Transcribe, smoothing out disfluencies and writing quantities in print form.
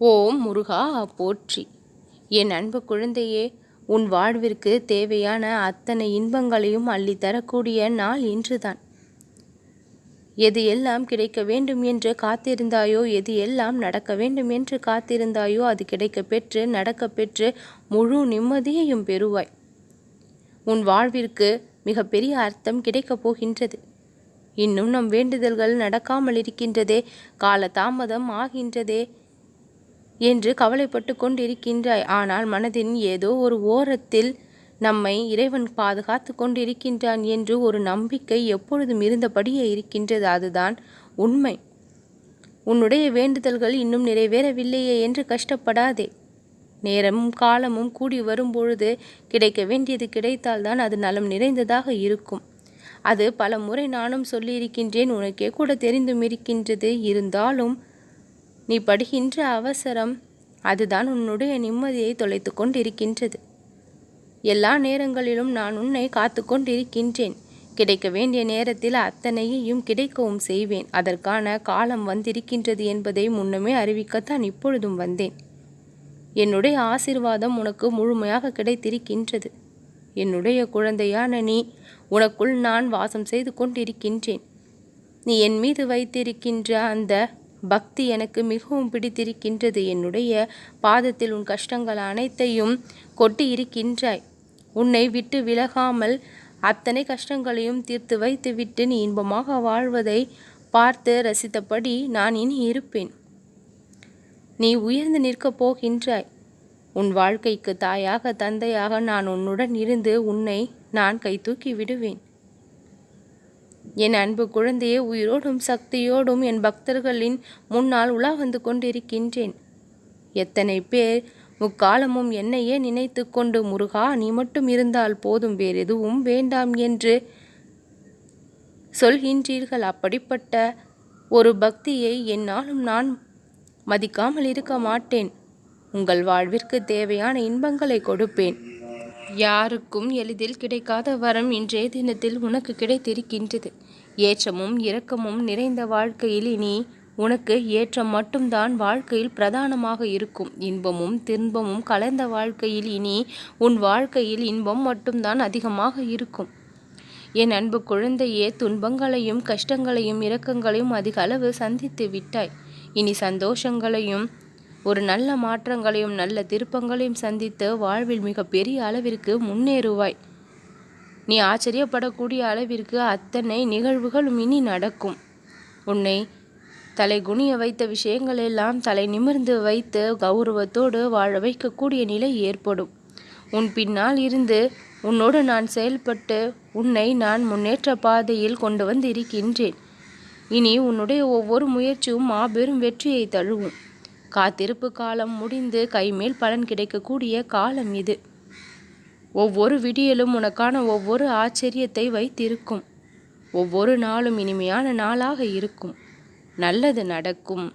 ஓம் முருகா போற்றி. என் அன்பு குழந்தையே, உன் வாழ்விற்கு தேவையான அத்தனை இன்பங்களையும் அள்ளித்தரக்கூடிய நாள் இன்றுதான். எது எல்லாம் கிடைக்க வேண்டும் என்று காத்திருந்தாயோ, எது எல்லாம் நடக்க வேண்டும் என்று காத்திருந்தாயோ, அது கிடைக்க பெற்று நடக்க பெற்று முழு நிம்மதியையும் பெறுவாய். உன் வாழ்விற்கு மிகப்பெரிய அர்த்தம் கிடைக்கப் போகின்றது. இன்னும் நம் வேண்டுதல்கள் நடக்காமல் இருக்கின்றதே, கால தாமதம் ஆகின்றதே என்று கவலைப்பட்டு கொண்டிருக்கின்றாய். ஆனால் மனதின் ஏதோ ஒரு ஓரத்தில் நம்மை இறைவன் பாதுகாத்து கொண்டிருக்கின்றான் என்று ஒரு நம்பிக்கை எப்பொழுதும் இருந்தபடியே இருக்கின்றது. அதுதான் உண்மை. உன்னுடைய வேண்டுதல்கள் இன்னும் நிறைவேறவில்லையே என்று கஷ்டப்படாதே. நேரமும் காலமும் கூடி வரும்பொழுது கிடைக்க வேண்டியது கிடைத்தால்தான் அது நலம் நிறைந்ததாக இருக்கும். அது பல முறை நானும் சொல்லியிருக்கின்றேன், உனக்கே கூட தெரிந்தும் இருக்கின்றது. இருந்தாலும் நீ படுகின்ற அவசரம் அதுதான் உன்னுடைய நிம்மதியை தொலைத்து கொண்டிருக்கின்றது. எல்லா நேரங்களிலும் நான் உன்னை காத்து கொண்டிருக்கின்றேன். கிடைக்க வேண்டிய நேரத்தில் அத்தனையையும் கிடைக்கவும் செய்வேன். அதற்கான காலம் வந்திருக்கின்றது என்பதை முன்னமே அறிவிக்கத்தான் இப்பொழுதும் வந்தேன். என்னுடைய ஆசீர்வாதம் உனக்கு முழுமையாக கிடைத்திருக்கின்றது. என்னுடைய குழந்தையான நீ, உனக்குள் நான் வாசம் செய்து கொண்டிருக்கின்றேன். நீ என் மீது வைத்திருக்கின்ற அந்த பக்தி எனக்கு மிகவும் பிடித்திருக்கின்றது. என்னுடைய பாதத்தில் உன் கஷ்டங்கள் அனைத்தையும் கொட்டி இருக்கின்றாய். உன்னை விட்டு விலகாமல் அத்தனை கஷ்டங்களையும் தீர்த்து வைத்துவிட்டு நீ இன்பமாக வாழ்வதை பார்த்து ரசித்தபடி நான் இனி இருப்பேன். நீ உயர்ந்து நிற்கப் போகின்றாய். உன் வாழ்க்கைக்கு தாயாக தந்தையாக நான் உன்னுடன் இருந்து உன்னை நான் கை தூக்கி விடுவேன். என் அன்பு குழந்தையே, உயிரோடும் சக்தியோடும் என் பக்தர்களின் முன்னால் உலா வந்து கொண்டிருக்கின்றேன். எத்தனை பேர் முக்காலமும் என்னையே நினைத்து கொண்டு, முருகா நீ மட்டும் இருந்தால் போதும், வேறு எதுவும் வேண்டாம் என்று சொல்கின்றீர்கள். அப்படிப்பட்ட ஒரு பக்தியை என்னாலும் நான் மதிக்காமல் இருக்க மாட்டேன். உங்கள் வாழ்விற்கு தேவையான இன்பங்களை கொடுப்பேன். யாருக்கும் எளிதில் கிடைக்காத வரம் இன்றைய தினத்தில் உனக்கு கிடைத்திருக்கின்றது. ஏற்றமும் இரக்கமும் நிறைந்த வாழ்க்கையில் இனி உனக்கு ஏற்றம் மட்டும்தான் வாழ்க்கையில் பிரதானமாக இருக்கும். இன்பமும் துன்பமும் கலந்த வாழ்க்கையில் இனி உன் வாழ்க்கையில் இன்பம் மட்டும்தான் அதிகமாக இருக்கும். என் அன்பு குழந்தையே, துன்பங்களையும் கஷ்டங்களையும் இரக்கங்களையும் அதிக அளவு சந்தித்து விட்டாய். இனி சந்தோஷங்களையும் ஒரு நல்ல மாற்றங்களையும் நல்ல திருப்பங்களையும் சந்தித்து வாழ்வில் மிக பெரிய அளவிற்கு முன்னேறுவாய். நீ ஆச்சரியப்படக்கூடிய அளவிற்கு அத்தனை நிகழ்வுகளும் இனி நடக்கும். உன்னை தலை குனிய வைத்த விஷயங்கள் எல்லாம் தலை நிமிர்ந்து வைத்து கௌரவத்தோடு வாழ வைக்கக்கூடிய நிலை ஏற்படும். உன் பின்னால் இருந்து உன்னோடு நான் செயல்பட்டு உன்னை நான் முன்னேற்ற பாதையில் கொண்டு வந்து இருக்கின்றேன். இனி உன்னுடைய ஒவ்வொரு முயற்சியும் மாபெரும் வெற்றியை தழுவும். காத்திருப்பு காலம் முடிந்து கைமேல் பலன் கிடைக்கக்கூடிய காலம் இது. ஒவ்வொரு விடியலும் உனக்கான ஒவ்வொரு ஆச்சரியத்தை வைத்திருக்கும். ஒவ்வொரு நாளும் இனிமையான நாளாக இருக்கும். நல்லது நடக்கும்.